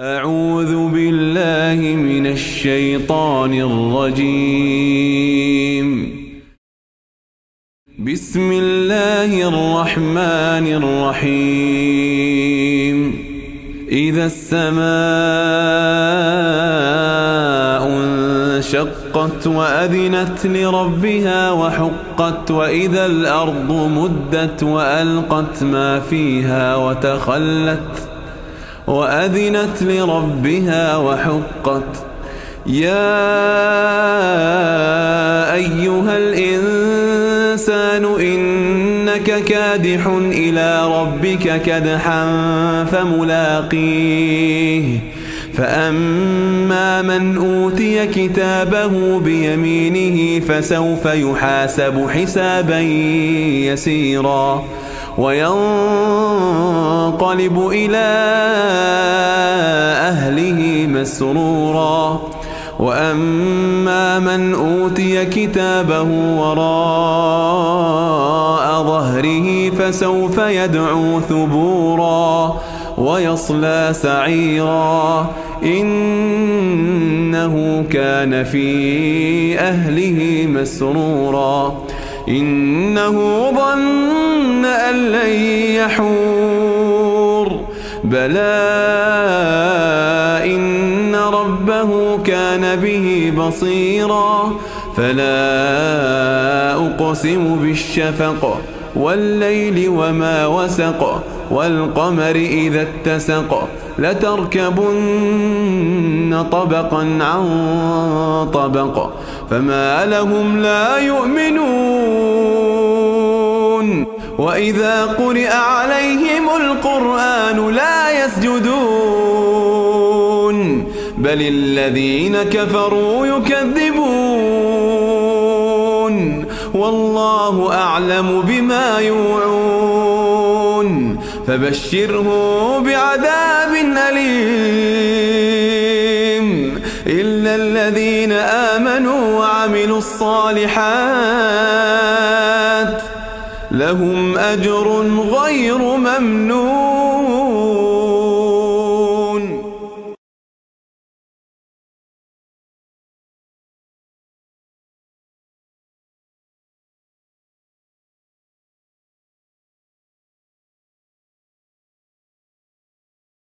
أعوذ بالله من الشيطان الرجيم. بسم الله الرحمن الرحيم. إذا السماء انشقت وأذنت لربها وحقت وإذا الأرض مدت وألقت ما فيها وأذنت لربها وحقت. يا أيها الإنسان إنك كادح إلى ربك كدحا فملاقيه. فأما من أوتي كتابه بيمينه فسوف يحاسب حسابا يسيرا وينقلب إلى أهله مسرورا. وأما من أوتي كتابه وراء ظهره فسوف يدعو ثبورا ويصلى سعيرا إنه كان في أهله مسرورا. إنه ظن أن لن يحور بلى إن ربه كان به بصيرا. فلا أقسم بالشفق والليل وما وسق والقمر إذا اتسق لتركبن طبقا عن طبق فما لهم لا يؤمنون. وإذا قرئ عليهم القرآن لا يسجدون بل الذين كفروا يكذبون والله أعلم بما يوعون. فبشره بعذاب أليم إلا الذين آمنوا وعملوا الصالحات لهم أجر غير ممنون.